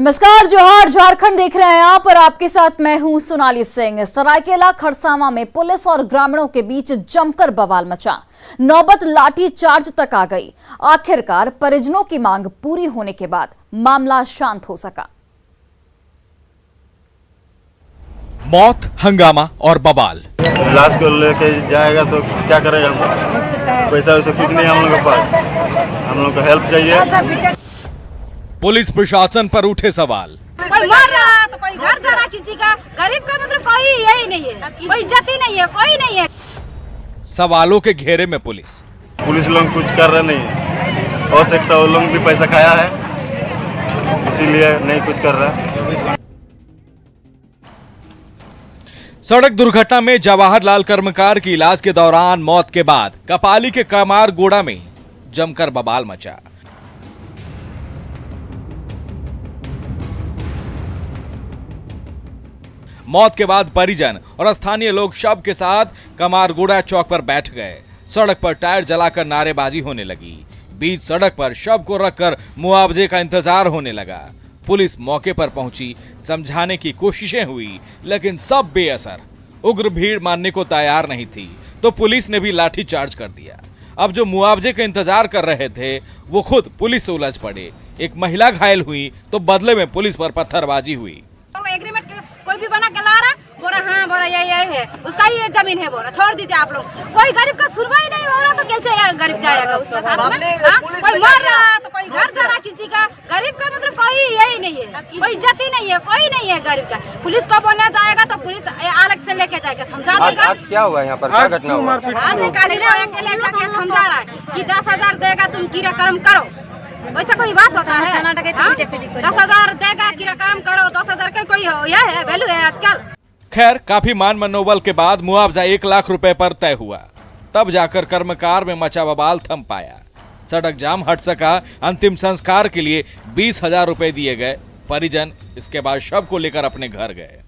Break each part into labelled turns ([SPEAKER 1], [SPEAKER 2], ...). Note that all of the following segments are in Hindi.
[SPEAKER 1] नमस्कार, जोहार, झारखंड देख रहे हैं आप और आपके साथ मैं हूं सोनाली सिंह। सरायकेला खरसावां में पुलिस और ग्रामीणों के बीच जमकर बवाल मचा। नौबत लाठी चार्ज तक आ गई। आखिरकार परिजनों की मांग पूरी होने के बाद मामला शांत हो सका।
[SPEAKER 2] मौत, हंगामा और बवाल।
[SPEAKER 3] लाश को लेके जाएगा तो क्या करेगा? पैसा वैसा कुछ नहीं हम लोग के पास। हम लोग को हेल्प चाहिए।
[SPEAKER 2] पुलिस प्रशासन पर उठे सवाल।
[SPEAKER 4] कोई मर रहा तो कोई घर जा रहा, किसी का गरीब का मतलब कोई यही नहीं है, कोई इज्जत ही नहीं है, कोई नहीं है।
[SPEAKER 2] सवालों के घेरे में पुलिस
[SPEAKER 3] लोग कुछ कर रहे नहीं। हो सकता है वो लोग भी पैसा खाया है, इसीलिए नहीं कुछ कर रहा।
[SPEAKER 2] सड़क दुर्घटना में जवाहरलाल कर्मकार की इलाज के दौरान मौत के बाद कपाली के कमारगोड़ा में जमकर बवाल मचा। मौत के बाद परिजन और स्थानीय लोग शव के साथ कमारगोड़ा चौक पर बैठ गए। सड़क पर टायर जलाकर नारेबाजी होने लगी। बीच सड़क पर शव को रखकर मुआवजे का इंतजार होने लगा। पुलिस मौके पर पहुंची, समझाने की कोशिशें हुई, लेकिन सब बेअसर। उग्र भीड़ मानने को तैयार नहीं थी, तो पुलिस ने भी लाठी चार्ज कर दिया। अब जो मुआवजे का इंतजार कर रहे थे वो खुद पुलिस से उलझ पड़े। एक महिला घायल हुई तो बदले में पुलिस पर पत्थरबाजी हुई।
[SPEAKER 4] एग्रीमेंट कोई भी बना के ला रहा, बोला हाँ बोला यही है, उसका ही ये जमीन है, बोला छोड़ दीजिए आप लोग। कोई गरीब का सुनवाई नहीं हो रहा तो कैसे गरीब जाएगा उसके साथ में? कोई मर रहा तो कोई घर जा रहा, किसी का गरीब का मतलब कोई यही नहीं है, कोई इज्जत ही नहीं है, कोई नहीं है गरीब का। पुलिस को बोलने जाएगा तो पुलिस अलग से लेके जाएगा, समझा देगा।
[SPEAKER 5] आज क्या हुआ यहाँ पर, क्या घटना हुआ?
[SPEAKER 4] आज निकाली ले जाके समझा रहा है कि 10,000 देगा तुम क्रियाक्रम करो। वैसा कोई बात होता है? 10,000 देगा क्रियाक्रम करो, 10,000 का कोई यह है वैल्यू है आजकल।
[SPEAKER 2] खैर, काफी मान मनोबल के बाद मुआवजा 1 लाख रुपए पर तय हुआ। तब जाकर कर्मकार में मचा बवाल थम पाया। सड़क जाम हट सका। अंतिम संस्कार के लिए 20,000 रुपए दिए गए। परिजन इसके बाद शव को लेकर अपने घर गए।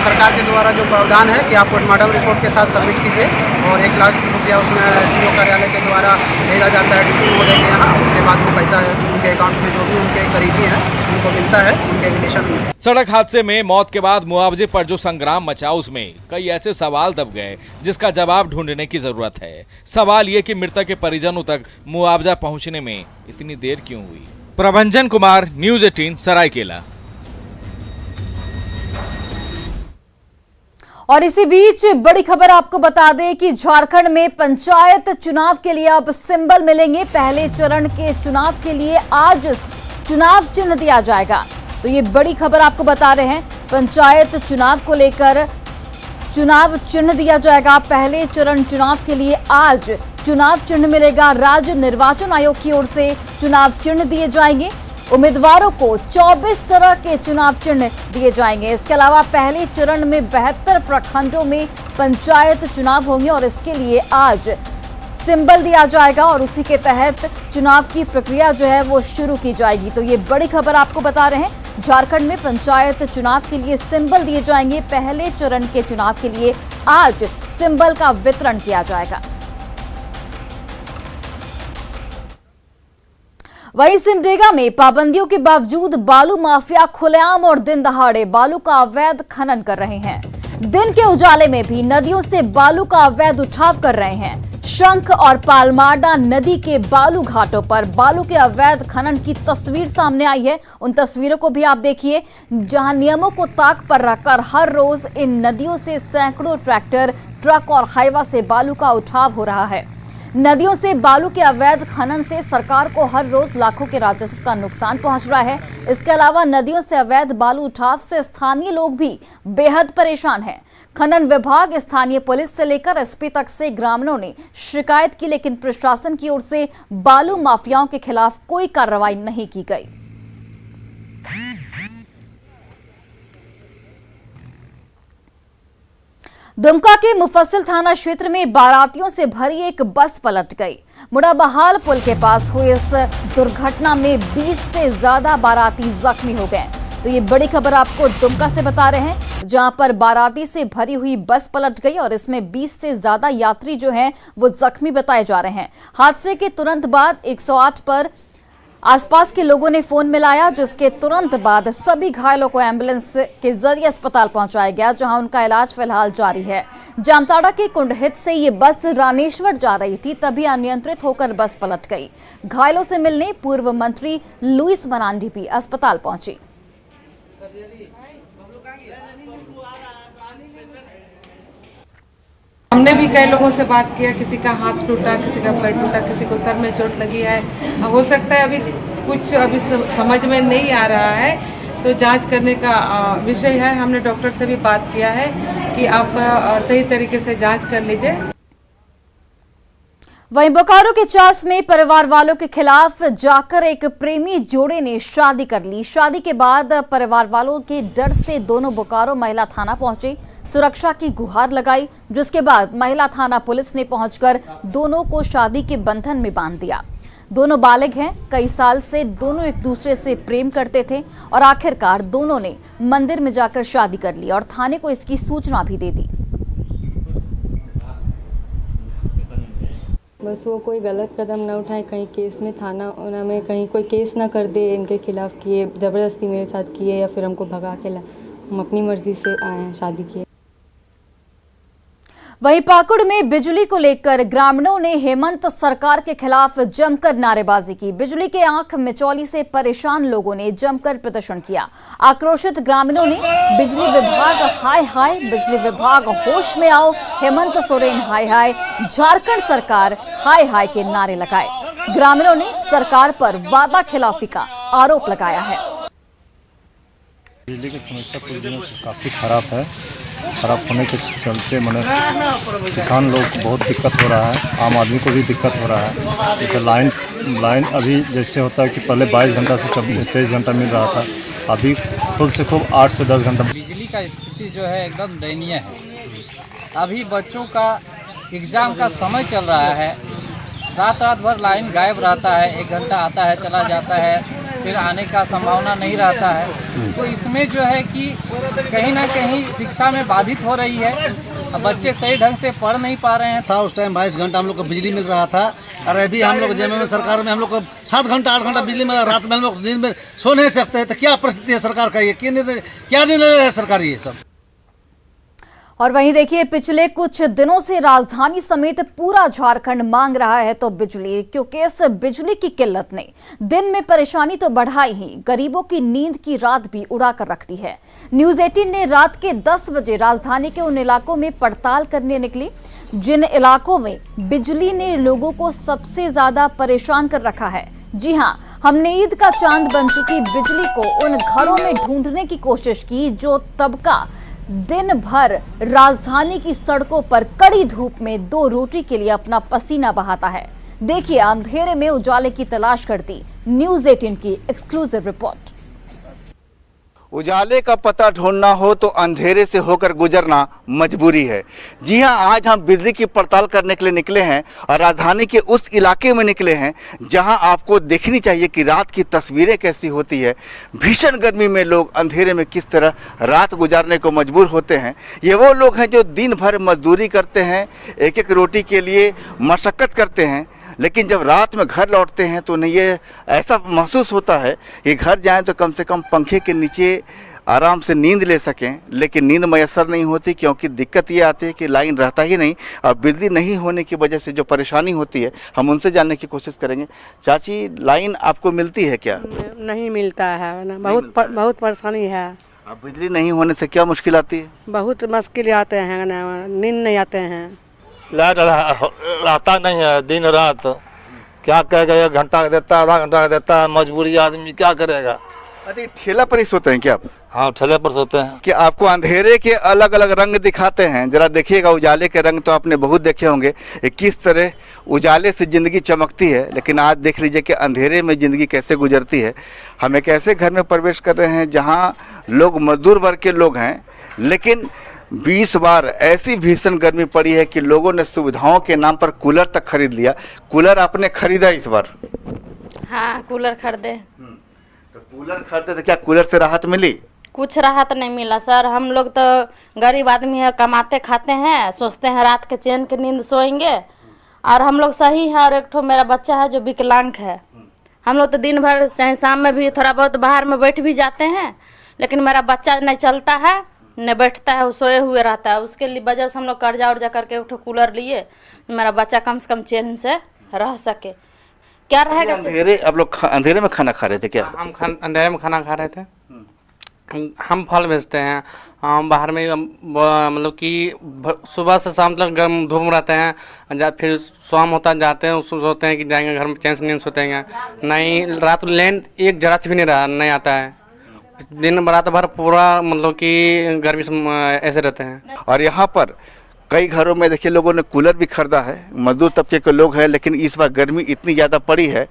[SPEAKER 5] सरकार के द्वारा जो प्रावधान है कि आप पोस्टमार्टम रिपोर्ट के साथ सबमिट कीजिए और 1 लाख रुपया उसमें सीओ कार्यालय के द्वारा भेजा जाता है डीसी महोदय के यहाँ। उसके बाद में पैसा उनके अकाउंट में जो भी उनके करीबी हैं उनको मिलता है उनके रिलेशन में।
[SPEAKER 2] सड़क हादसे में मौत के बाद मुआवजे पर जो संग्राम मचा, उसमें कई ऐसे सवाल दब गए जिसका जवाब ढूंढने की जरूरत है। सवाल ये कि मृतक के परिजनों तक मुआवजा पहुँचने में इतनी देर क्यों हुई? प्रभंजन कुमार, न्यूज़ 18, सरायकेला।
[SPEAKER 1] और इसी बीच बड़ी खबर आपको बता दें कि झारखंड में पंचायत चुनाव के लिए अब सिंबल मिलेंगे। पहले चरण के चुनाव के लिए आज चुनाव चिन्ह दिया जाएगा। तो ये बड़ी खबर आपको बता रहे हैं, पंचायत चुनाव को लेकर चुनाव चिन्ह दिया जाएगा। पहले चरण चुनाव के लिए आज चुनाव चिन्ह मिलेगा। राज्य निर्वाचन आयोग की ओर से चुनाव चिन्ह दिए जाएंगे। उम्मीदवारों को 24 तरह के चुनाव चिन्ह दिए जाएंगे। इसके अलावा पहले चरण में 72 प्रखंडों में पंचायत चुनाव होंगे और इसके लिए आज सिंबल दिया जाएगा और उसी के तहत चुनाव की प्रक्रिया जो है वो शुरू की जाएगी। तो ये बड़ी खबर आपको बता रहे हैं, झारखंड में पंचायत चुनाव के लिए सिंबल दिए जाएंगे। पहले चरण के चुनाव के लिए आज सिंबल का वितरण किया जाएगा। वहीं सिमडेगा में पाबंदियों के बावजूद बालू माफिया खुलेआम और दिन दहाड़े बालू का अवैध खनन कर रहे हैं। दिन के उजाले में भी नदियों से बालू का अवैध उठाव कर रहे हैं। शंख और पालमाडा नदी के बालू घाटों पर बालू के अवैध खनन की तस्वीर सामने आई है। उन तस्वीरों को भी आप देखिए, जहां नियमों को ताक पर रखकर हर रोज इन नदियों से सैकड़ों ट्रैक्टर, ट्रक और हाईवा से बालू का उठाव हो रहा है। नदियों से बालू के अवैध खनन से सरकार को हर रोज लाखों के राजस्व का नुकसान पहुंच रहा है। इसके अलावा नदियों से अवैध बालू उठाव से स्थानीय लोग भी बेहद परेशान हैं। खनन विभाग, स्थानीय पुलिस से लेकर एसपी तक से ग्रामीणों ने शिकायत की, लेकिन प्रशासन की ओर से बालू माफियाओं के खिलाफ कोई कार्रवाई नहीं की गई। दुमका के मुफस्सिल थाना क्षेत्र में बारातियों से भरी एक बस पलट गई। मुड़ाबहाल पुल के पास हुई इस दुर्घटना में 20 से ज्यादा बाराती जख्मी हो गए। तो ये बड़ी खबर आपको दुमका से बता रहे हैं, जहां पर बाराती से भरी हुई बस पलट गई और इसमें 20 से ज्यादा यात्री जो हैं वो जख्मी बताए जा रहे हैं। हादसे के तुरंत बाद 108 पर आसपास के लोगों ने फोन मिलाया, जिसके तुरंत बाद सभी घायलों को एम्बुलेंस के जरिए अस्पताल पहुंचाया गया, जहां उनका इलाज फिलहाल जारी है। जामताड़ा के कुंडहित से ये बस रानेश्वर जा रही थी, तभी अनियंत्रित होकर बस पलट गई। घायलों से मिलने पूर्व मंत्री लुइस मरांडी भी अस्पताल पहुंची।
[SPEAKER 6] हमने भी कई लोगों से बात किया, किसी का हाथ टूटा, किसी का पैर टूटा, किसी को सर में चोट लगी है। हो सकता है अभी समझ में नहीं आ रहा है, तो जांच करने का विषय है। हमने डॉक्टर से भी बात किया है कि आप सही तरीके से जांच कर लीजिए।
[SPEAKER 1] वहीं बोकारो के चास में परिवार वालों के खिलाफ जाकर एक प्रेमी जोड़े ने शादी कर ली। शादी के बाद परिवार वालों के डर से दोनों बोकारो महिला थाना पहुंचे, सुरक्षा की गुहार लगाई, जिसके बाद महिला थाना पुलिस ने पहुंचकर दोनों को शादी के बंधन में बांध दिया। दोनों बालिग हैं, कई साल से दोनों एक दूसरे से प्रेम करते थे और आखिरकार दोनों ने मंदिर में जाकर शादी कर ली और थाने को इसकी सूचना भी दे दी।
[SPEAKER 7] बस वो कोई गलत कदम ना उठाए, कहीं केस में थाना में कहीं कोई केस ना कर दे इनके खिलाफ कि ये ज़बरदस्ती मेरे साथ किए या फिर हमको भगा के ला। हम अपनी मर्जी से आए हैं, शादी किए।
[SPEAKER 1] वहीं पाकुड़ में बिजली को लेकर ग्रामीणों ने हेमंत सरकार के खिलाफ जमकर नारेबाजी की। बिजली के आंख मिचौली से परेशान लोगों ने जमकर प्रदर्शन किया। आक्रोशित ग्रामीणों ने बिजली विभाग हाय हाय, बिजली विभाग होश में आओ, हेमंत सोरेन हाय हाय, झारखंड सरकार हाय हाय के नारे लगाए। ग्रामीणों ने सरकार पर वादा खिलाफी का आरोप लगाया है।
[SPEAKER 8] बिजली की समस्या कुछ दिनों से काफ़ी खराब है। खराब होने के चलते किसान लोग को बहुत दिक्कत हो रहा है, आम आदमी को भी दिक्कत हो रहा है। जैसे लाइन अभी जैसे होता है कि पहले 22 घंटा से 23 घंटा मिल रहा था, अभी खूब से खूब 8 से 10 घंटा।
[SPEAKER 9] बिजली का स्थिति जो है एकदम दयनीय है। अभी बच्चों का एग्ज़ाम का समय चल रहा है, रात भर लाइन गायब रहता है, 1 घंटा आता है चला जाता है, फिर आने का संभावना नहीं रहता है। तो इसमें जो है कि कहीं ना कहीं शिक्षा में बाधित हो रही है, बच्चे सही ढंग से पढ़ नहीं पा रहे हैं।
[SPEAKER 10] था उस टाइम 22 घंटा हम लोग को बिजली मिल रहा था, और अभी हम लोग जेएमएम सरकार में हम लोग को 7 घंटा 8 घंटा बिजली मिल रहा है। रात में हम लोग नींद में सो नहीं सकते हैं। तो क्या परिस्थिति है सरकार का, ये क्या निर्णय है सरकार ये सब।
[SPEAKER 1] और वहीं देखिए, पिछले कुछ दिनों से राजधानी समेत पूरा झारखंड मांग रहा है तो बिजली, क्योंकि इस बिजली की किल्लत ने दिन में परेशानी तो बढ़ाई ही, गरीबों की नींद की रात भी उड़ा कर रख दी है। न्यूज़ 18 ने रात के 10 बजे राजधानी के उन इलाकों में पड़ताल करने निकली जिन इलाकों में बिजली ने लोगों को सबसे ज्यादा परेशान कर रखा है। जी हां, हमने ईद का चांद बन चुकी बिजली को उन घरों में ढूंढने की कोशिश की जो तबका दिन भर राजधानी की सड़कों पर कड़ी धूप में 2 रोटी के लिए अपना पसीना बहाता है। देखिए अंधेरे में उजाले की तलाश करती न्यूज़ 18 की एक्सक्लूसिव रिपोर्ट।
[SPEAKER 11] उजाले का पता ढूंढना हो तो अंधेरे से होकर गुजरना मजबूरी है। जी हां, आज हम बिजली की पड़ताल करने के लिए निकले हैं और राजधानी के उस इलाके में निकले हैं जहां आपको देखनी चाहिए कि रात की तस्वीरें कैसी होती है। भीषण गर्मी में लोग अंधेरे में किस तरह रात गुजारने को मजबूर होते हैं। ये वो लोग हैं जो दिन भर मजदूरी करते हैं, एक एक रोटी के लिए मशक्कत करते हैं, लेकिन जब रात में घर लौटते हैं तो उन्हें ये ऐसा महसूस होता है कि घर जाएं तो कम से कम पंखे के नीचे आराम से नींद ले सकें, लेकिन नींद मैसर नहीं होती क्योंकि दिक्कत ये आती है कि लाइन रहता ही नहीं और बिजली नहीं होने की वजह से जो परेशानी होती है हम उनसे जानने की कोशिश करेंगे। चाची, लाइन आपको मिलती है क्या?
[SPEAKER 12] नहीं मिलता है ना, बहुत परेशानी है।
[SPEAKER 11] अब बिजली नहीं होने से क्या मुश्किल आती है?
[SPEAKER 12] बहुत मुश्किल आते हैं ना, नींद नहीं आते हैं।
[SPEAKER 13] लाइट रहता नहीं है दिन रात, क्या कहेगा, 1 घंटा देता है, आधा घंटा देता है, मजबूरी आदमी क्या करेगा।
[SPEAKER 11] अरे ठेला पर ही सोते हैं क्या आप?
[SPEAKER 13] हाँ, ठेले पर सोते हैं।
[SPEAKER 11] कि आपको अंधेरे के अलग अलग रंग दिखाते हैं, जरा देखिएगा। उजाले के रंग तो आपने बहुत देखे होंगे, किस तरह उजाले से ज़िंदगी चमकती है, लेकिन आज देख लीजिए कि अंधेरे में ज़िंदगी कैसे गुजरती है। हम एक ऐसे घर में प्रवेश कर रहे हैं जहाँ लोग मजदूर वर्ग के लोग हैं, लेकिन 20 बार ऐसी भीषण गर्मी पड़ी है कि लोगों ने सुविधाओं के नाम पर कूलर तक खरीद लिया। कूलर आपने खरीदा इस बार?
[SPEAKER 14] हाँ, कूलर खरीदे।
[SPEAKER 11] तो कूलर खरीदे तो क्या कूलर से राहत मिली?
[SPEAKER 14] कुछ राहत नहीं मिला सर। हम लोग तो गरीब आदमी है, कमाते खाते हैं, सोचते हैं रात के चैन की नींद सोएंगे। और हम लोग सही है, और एक ठो मेरा बच्चा है जो विकलांग है, हम लोग तो दिन भर चाहे शाम में भी थोड़ा बहुत बाहर में बैठ भी जाते हैं, लेकिन मेरा बच्चा नहीं चलता है न बैठता है, वो सोए हुए रहता है। उसके लिए वजह से हम लोग कर्जा उर्जा करके एक कूलर लिए, मेरा बच्चा कम से कम चैन से रह सके। क्या रहेगा?
[SPEAKER 11] अंधेरे आप लोग अंधेरे में खाना खा रहे थे क्या?
[SPEAKER 5] हम अंधेरे में खाना खा रहे थे। हम फल बेचते हैं, हम बाहर में मतलब कि सुबह से शाम तक गर्म धूप में रहते हैं, फिर शाम होता जाते हैं, सोचते हैं कि जाएंगे घर में चैन से नींद सोते हैं। नहीं, रात लेन एक जरा से भी नहीं आता है, दिन रात भर पूरा मतलब कि गर्मी से ऐसे रहते हैं।
[SPEAKER 11] और यहाँ पर कई घरों में देखिए लोगों ने कूलर भी खरीदा है, मजदूर तबके के लोग हैं, लेकिन इस बार गर्मी इतनी ज़्यादा पड़ी है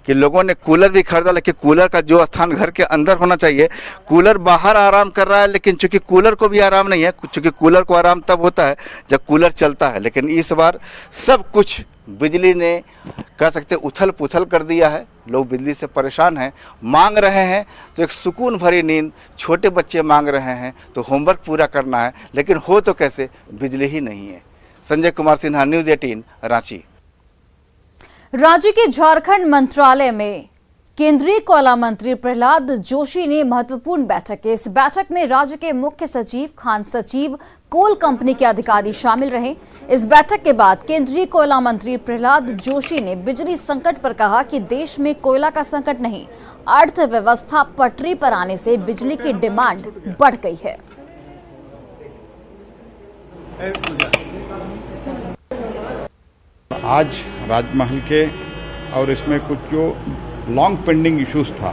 [SPEAKER 11] कि लोगों ने कूलर भी खरीदा, लेकिन कूलर का जो स्थान घर के अंदर होना चाहिए, कूलर बाहर आराम कर रहा है। लेकिन चूंकि कूलर को भी आराम नहीं है, चूंकि कूलर को आराम तब होता है जब कूलर चलता है, लेकिन इस बार सब कुछ बिजली ने कह सकते उथल पुथल कर दिया है। लोग बिजली से परेशान हैं, मांग रहे हैं तो एक सुकून भरी नींद, छोटे बच्चे मांग रहे हैं तो होमवर्क पूरा करना है, लेकिन हो तो कैसे, बिजली ही नहीं है। संजय कुमार सिन्हा, न्यूज़ 18, रांची।
[SPEAKER 1] राज्य के झारखंड मंत्रालय में केंद्रीय कोयला मंत्री प्रहलाद जोशी ने महत्वपूर्ण बैठक की। इस बैठक में राज्य के मुख्य सचिव, खान सचिव, कोल कंपनी के अधिकारी शामिल रहे। इस बैठक के बाद केंद्रीय कोयला मंत्री प्रहलाद जोशी ने बिजली संकट पर कहा कि देश में कोयला का संकट नहीं, अर्थव्यवस्था पटरी पर आने से बिजली की डिमांड बढ़ गई है।
[SPEAKER 15] आज राजमहल के और इसमें कुछ जो लॉन्ग पेंडिंग इश्यूज था,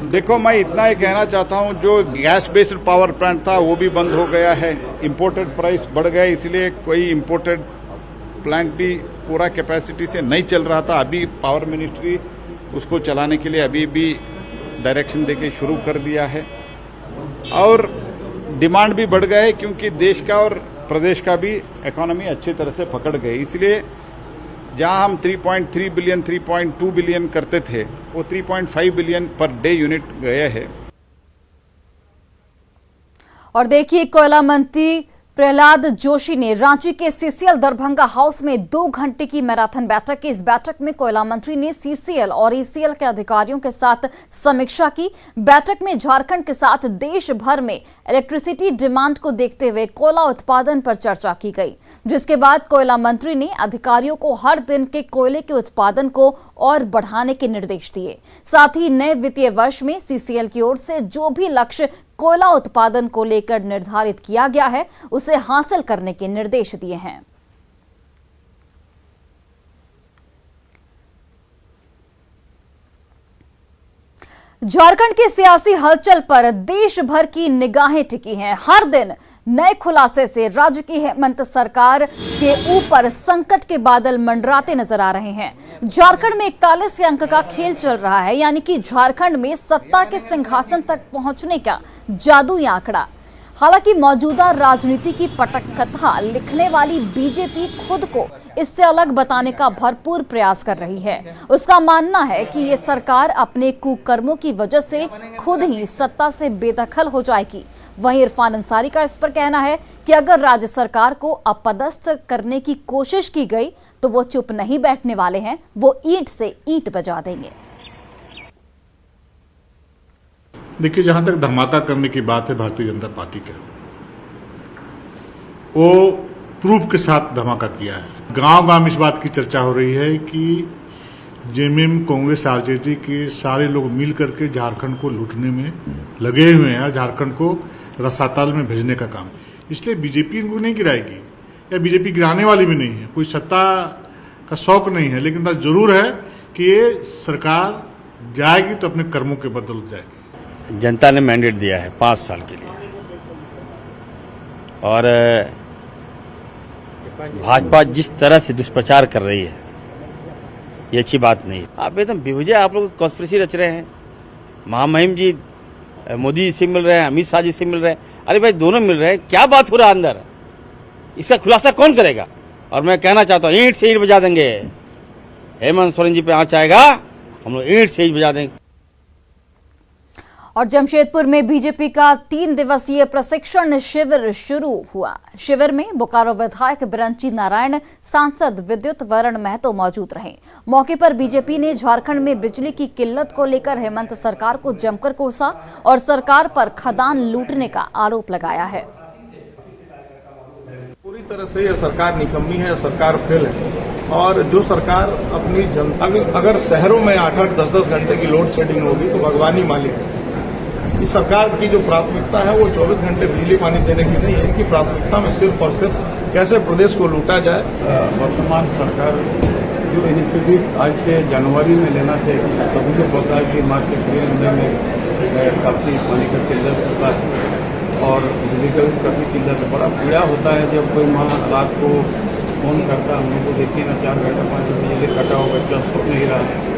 [SPEAKER 15] देखो मैं इतना ही कहना चाहता हूं, जो गैस बेस्ड पावर प्लांट था वो भी बंद हो गया है, इंपोर्टेड प्राइस बढ़ गया, इसलिए कोई इंपोर्टेड प्लांट भी पूरा कैपेसिटी से नहीं चल रहा था। अभी पावर मिनिस्ट्री उसको चलाने के लिए अभी भी डायरेक्शन देके शुरू कर दिया है, और डिमांड भी बढ़ गया है क्योंकि देश का और प्रदेश का भी इकोनॉमी अच्छी तरह से पकड़ गई। इसलिए जहां हम 3.3 बिलियन 3.2 बिलियन करते थे, वो 3.5 बिलियन पर डे यूनिट गए हैं।
[SPEAKER 1] और देखिए, कोयला मंत्री प्रहलाद जोशी ने रांची के सीसीएल दरभंगा हाउस में 2 घंटे की मैराथन बैठक की। इस बैठक में कोयला मंत्री ने सीसीएल और ईसीएल के अधिकारियों के साथ समीक्षा की। बैठक में झारखंड के साथ देश भर में इलेक्ट्रिसिटी डिमांड को देखते हुए कोयला उत्पादन पर चर्चा की गई, जिसके बाद कोयला मंत्री ने अधिकारियों को हर दिन के कोयले के उत्पादन को और बढ़ाने के निर्देश दिए। साथ ही नए वित्तीय वर्ष में सीसीएल की ओर से जो भी लक्ष्य कोयला उत्पादन को लेकर निर्धारित किया गया है, उसे हासिल करने के निर्देश दिए हैं। झारखंड की सियासी हलचल पर देश भर की निगाहें टिकी हैं। हर दिन नए खुलासे से राज्य की हेमंत सरकार के ऊपर संकट के बादल मंडराते नजर आ रहे हैं। झारखंड में 41 अंक का खेल चल रहा है, यानी कि झारखंड में सत्ता के सिंहासन तक पहुंचने का जादुई आंकड़ा। हालांकि मौजूदा राजनीति की पटकथा लिखने वाली बीजेपी खुद को इससे अलग बताने का भरपूर प्रयास कर रही है। उसका मानना है कि ये सरकार अपने कुकर्मों की वजह से खुद ही सत्ता से बेदखल हो जाएगी। वहीं इरफान अंसारी का इस पर कहना है कि अगर राज्य सरकार को अपदस्थ करने की कोशिश की गई तो वो चुप नहीं बैठने वाले हैं, वो ईंट से ईंट बजा देंगे।
[SPEAKER 16] देखिए, जहां तक धमाका करने की बात है भारतीय जनता पार्टी का, वो प्रूफ के साथ धमाका किया है। गांव गांव इस बात की चर्चा हो रही है कि जेएमएम, कांग्रेस, आरजेडी के सारे लोग मिल करके झारखंड को लूटने में लगे हुए हैं, झारखंड को रसातल में भेजने का काम। इसलिए बीजेपी इनको नहीं गिराएगी, या बीजेपी गिराने वाली भी नहीं है, कोई सत्ता का शौक नहीं है, लेकिन बात जरूर है कि ये सरकार जाएगी तो अपने कर्मों के बदल जाएगी।
[SPEAKER 17] जनता ने मैंडेट दिया है 5 साल के लिए, और भाजपा जिस तरह से दुष्प्रचार कर रही है, ये अच्छी बात नहीं है। आप एकदम बेवजह आप लोग कॉन्स्पिरेसी रच रहे हैं। महामहिम जी मोदी जी से मिल रहे हैं, अमित शाह जी से मिल रहे हैं। अरे भाई, दोनों मिल रहे हैं, क्या बात हो रहा है अंदर? इसका खुलासा कौन करेगा? और मैं कहना चाहता हूँ, ईंट से ईंट बजा देंगे। हेमंत सोरेन जी पे आँच आएगा, हम लोग ईंट से ईंट बजा देंगे।
[SPEAKER 1] और जमशेदपुर में बीजेपी का 3 दिवसीय प्रशिक्षण शिविर शुरू हुआ। शिविर में बोकारो विधायक बिरंची नारायण, सांसद विद्युत वरण महतो मौजूद रहे। मौके पर बीजेपी ने झारखंड में बिजली की किल्लत को लेकर हेमंत सरकार को जमकर कोसा और सरकार पर खदान लूटने का आरोप लगाया है।
[SPEAKER 18] पूरी तरह से यह सरकार निकम्मी है, सरकार फेल है। और जो सरकार अपनी जनता, अगर शहरों में 8-8, 10-10 घंटे की लोड शेडिंग होगी तो भगवान ही मालिक है। इस सरकार की जो प्राथमिकता है वो 24 घंटे बिजली पानी देने की नहीं है। इनकी प्राथमिकता में सिर्फ और सिर्फ कैसे प्रदेश को लूटा जाए।
[SPEAKER 19] वर्तमान सरकार जो इनिशिएटिव आज से जनवरी में लेना चाहिए। सभी को पता है कि मार्च अप्रैल महीने में काफ़ी पानी का किल्लत होता है और बिजली का भी काफ़ी किल्लत है। बड़ा पीड़ा होता है जब कोई माँ रात को फोन करता, हम लोग को देखिए ना 4 घंटे 5 घंटे बिजली कटा हो, बच्चा सो नहीं रहा।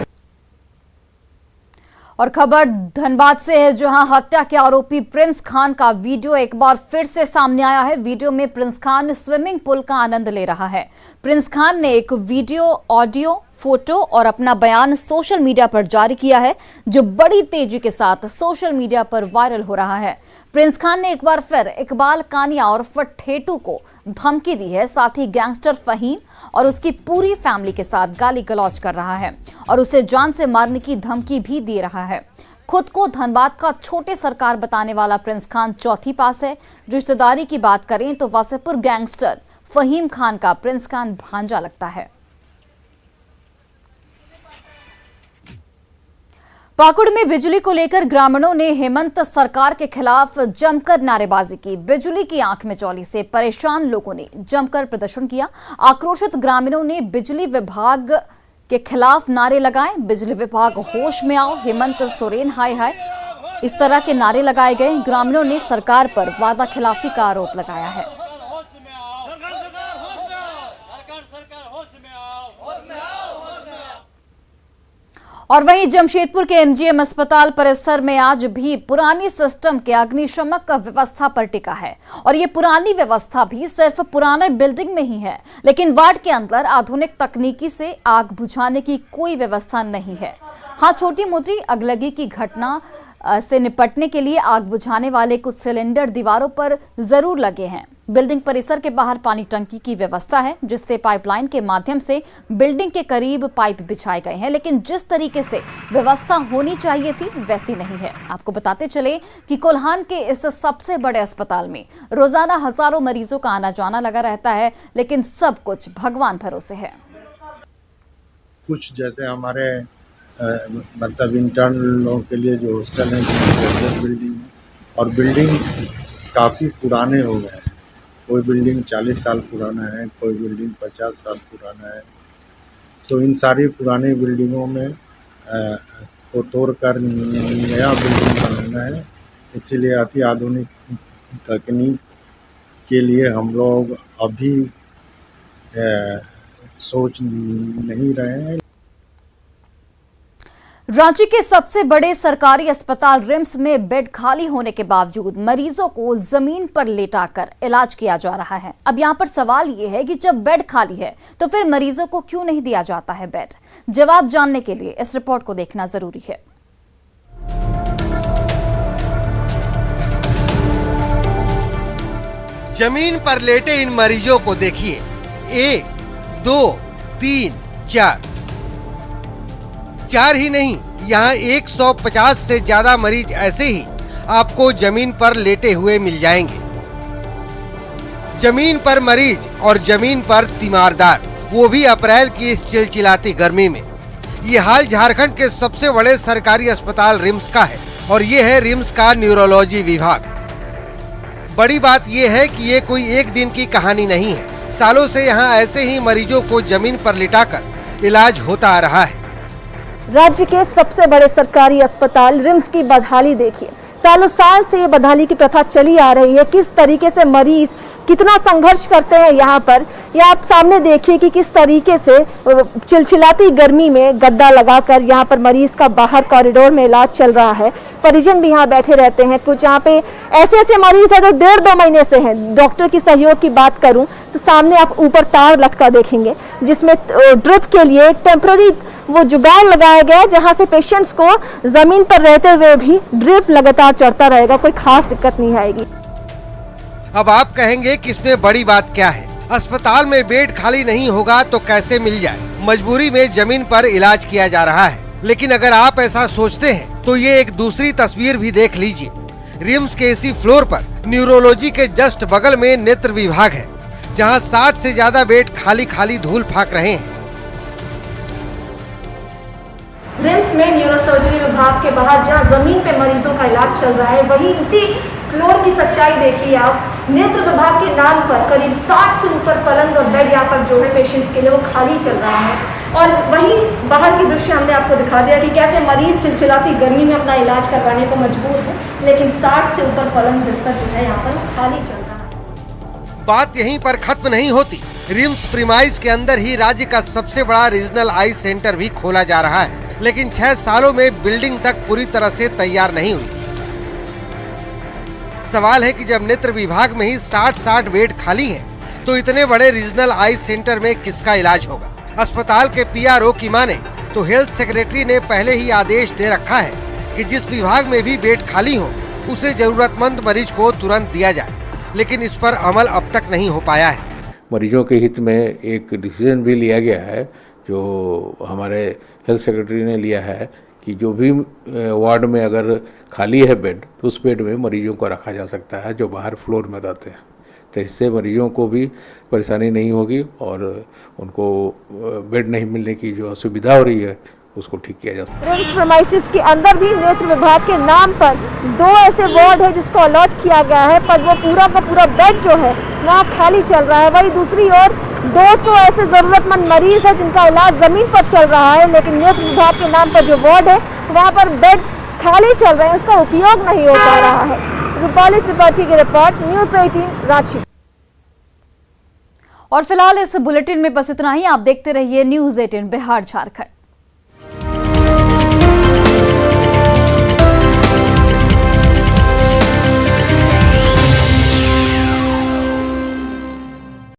[SPEAKER 1] और खबर धनबाद से है, जहां हत्या के आरोपी प्रिंस खान का वीडियो एक बार फिर से सामने आया है। वीडियो में प्रिंस खान स्विमिंग पूल का आनंद ले रहा है। प्रिंस खान ने एक वीडियो, ऑडियो, फोटो और अपना बयान सोशल मीडिया पर जारी किया है, जो बड़ी तेजी के साथ सोशल मीडिया पर वायरल हो रहा है। प्रिंस खान ने एक बार फिर इकबाल कानिया और ठेठू को धमकी दी है। साथ ही गैंगस्टर फहीम और उसकी पूरी फैमिली के साथ गाली गलौज कर रहा है और उसे जान से मारने की धमकी भी दे रहा है। खुद को धनबाद का छोटे सरकार बताने वाला प्रिंस खान चौथी पास है। रिश्तेदारी की बात करें तो वासेपुर गैंगस्टर फहीम खान का प्रिंस खान भांजा लगता है। पाकुड़ में बिजली को लेकर ग्रामीणों ने हेमंत सरकार के खिलाफ जमकर नारेबाजी की। बिजली की आंख में चौली से परेशान लोगों ने जमकर प्रदर्शन किया। आक्रोशित ग्रामीणों ने बिजली विभाग के खिलाफ नारे लगाए। बिजली विभाग होश में आओ, हेमंत सोरेन हाय हाय, इस तरह के नारे लगाए गए। ग्रामीणों ने सरकार पर वादा खिलाफी का आरोप लगाया है। और वहीं जमशेदपुर के एमजीएम अस्पताल परिसर में आज भी पुरानी सिस्टम के अग्निशमक व्यवस्था पर टिका है। और ये पुरानी व्यवस्था भी सिर्फ पुराने बिल्डिंग में ही है, लेकिन वार्ड के अंदर आधुनिक तकनीकी से आग बुझाने की कोई व्यवस्था नहीं है। हाँ, छोटी मोटी अगलगी की घटना से निपटने के लिए आग बुझाने वाले कुछ सिलेंडर दीवारों पर जरूर लगे हैं। बिल्डिंग परिसर के बाहर पानी टंकी की व्यवस्था है, जिससे पाइपलाइन के माध्यम से बिल्डिंग के करीब पाइप बिछाए गए हैं, लेकिन जिस तरीके से व्यवस्था होनी चाहिए थी वैसी नहीं है। आपको बताते चले कि कोल्हान के इस सबसे बड़े अस्पताल में रोजाना हजारों मरीजों का आना जाना लगा रहता है, लेकिन सब कुछ भगवान भरोसे है।
[SPEAKER 20] कुछ जैसे हमारे मतलब इंटर्न लोगों के लिए जो हॉस्टल है, बिल्डिंग और बिल्डिंग काफ़ी पुराने हो गए हैं। कोई बिल्डिंग 40 साल पुराना है, कोई बिल्डिंग 50 साल पुराना है। तो इन सारी पुरानी बिल्डिंगों में को तोड़कर नया बिल्डिंग बनाना है। इसीलिए अति आधुनिक तकनीक के लिए हम लोग अभी सोच नहीं रहे हैं।
[SPEAKER 1] रांची के सबसे बड़े सरकारी अस्पताल रिम्स में बेड खाली होने के बावजूद मरीजों को जमीन पर लेटाकर इलाज किया जा रहा है। अब यहां पर सवाल यह है कि जब बेड खाली है तो फिर मरीजों को क्यों नहीं दिया जाता है बेड? जवाब जानने के लिए इस रिपोर्ट को देखना जरूरी है।
[SPEAKER 21] जमीन पर लेटे इन मरीजों को देखिए। 1, 2, 3, 4 ही नहीं, यहाँ 150 से ज्यादा मरीज ऐसे ही आपको जमीन पर लेटे हुए मिल जाएंगे। जमीन पर मरीज और जमीन पर तीमारदार, वो भी अप्रैल की इस चिलचिलाती गर्मी में। ये हाल झारखंड के सबसे बड़े सरकारी अस्पताल रिम्स का है और ये है रिम्स का न्यूरोलॉजी विभाग। बड़ी बात ये है कि ये कोई एक दिन की कहानी नहीं है। सालों से यहाँ ऐसे ही मरीजों को जमीन पर लिटाकर इलाज होता आ रहा है।
[SPEAKER 22] राज्य के सबसे बड़े सरकारी अस्पताल रिम्स की बदहाली देखिए। सालों साल से ये बदहाली की प्रथा चली आ रही है। किस तरीके से मरीज कितना संघर्ष करते हैं यहाँ पर, या आप सामने देखिए कि किस तरीके से चिलचिलाती गर्मी में गद्दा लगाकर यहाँ पर मरीज का बाहर कॉरिडोर में इलाज चल रहा है। परिजन भी यहाँ बैठे रहते हैं। कुछ यहाँ पे ऐसे मरीज हैं जो 1.5-2 महीने से हैं। डॉक्टर की सहयोग की बात करूँ तो सामने आप ऊपर तार लटका देखेंगे, जिसमें ड्रिप के लिए टेम्पररी वो जुगाड़ लगाया गया है जहां से पेशेंट्स को जमीन पर रहते हुए भी ड्रिप लगातार चढ़ता रहेगा, कोई खास दिक्कत नहीं आएगी।
[SPEAKER 21] अब आप कहेंगे कि इसमें बड़ी बात क्या है, अस्पताल में बेड खाली नहीं होगा तो कैसे मिल जाए, मजबूरी में जमीन पर इलाज किया जा रहा है। लेकिन अगर आप ऐसा सोचते हैं तो ये एक दूसरी तस्वीर भी देख लीजिए। रिम्स के इसी फ्लोर पर न्यूरोलॉजी के जस्ट बगल में नेत्र विभाग है, जहां 60 से ज्यादा बेड खाली धूल फाक रहे हैं।
[SPEAKER 22] रिम्स में न्यूरोसर्जरी विभाग के बाहर जहां जमीन पे मरीजों का इलाज चल रहा है, वहीं उसी फ्लोर की सच्चाई देखिए आप। नेत्र विभाग के नाम पर करीब 60 से ऊपर पलंग और बेड यहाँ पर जो है पेशेंट्स के लिए वो खाली चल रहा है। और वहीं बाहर की दृश्य हमने आपको दिखा दिया कि कैसे मरीज चिलचिलाती गर्मी में अपना इलाज करवाने को मजबूर है, लेकिन 60 से ऊपर पलंग बिस्तर जो है यहाँ पर खाली चल रहा है।
[SPEAKER 21] बात यहीं पर खत्म नहीं होती। रिम्स प्रीमाइस के अंदर ही राज्य का सबसे बड़ा रीजनल आई सेंटर भी खोला जा रहा है, लेकिन 6 सालों में बिल्डिंग तक पूरी तरह से तैयार नहीं हुई। सवाल है कि जब नेत्र विभाग में ही 60 बेड खाली हैं, तो इतने बड़े रीजनल आई सेंटर में किसका इलाज होगा। अस्पताल के पीआरओ की माने तो हेल्थ सेक्रेटरी ने पहले ही आदेश दे रखा है कि जिस विभाग में भी बेड खाली हो उसे जरूरतमंद मरीज को तुरंत दिया जाए, लेकिन इस पर अमल अब तक नहीं हो पाया है।
[SPEAKER 3] मरीजों के हित में एक डिसीजन भी लिया गया है, जो हमारे हेल्थ सेक्रेटरी ने लिया है कि जो भी वार्ड में अगर खाली है बेड, तो उस बेड में मरीजों को रखा जा सकता है जो बाहर फ्लोर में रहते हैं। तो इससे मरीजों को भी परेशानी नहीं होगी और उनको बेड नहीं मिलने की जो असुविधा हो रही है उसको ठीक किया जा सकता है।
[SPEAKER 22] रिम्स प्रीमाइसेस के अंदर भी नेत्र विभाग के नाम पर 2 ऐसे वार्ड है जिसको अलॉट किया गया है, पर वो पूरा का पूरा बेड जो है वहाँ खाली चल रहा है। वही दूसरी ओर 200 ऐसे जरूरतमंद मरीज है जिनका इलाज जमीन पर चल रहा है, लेकिन नेत्र विभाग के नाम पर जो वार्ड है वहाँ पर बेड्स खाली चल रहे हैं, उसका उपयोग नहीं हो पा रहा है। रूपाली त्रिपाठी की रिपोर्ट, न्यूज़ 18 रांची।
[SPEAKER 1] और फिलहाल इस बुलेटिन में बस इतना ही। आप देखते रहिए न्यूज़ 18 बिहार झारखंड।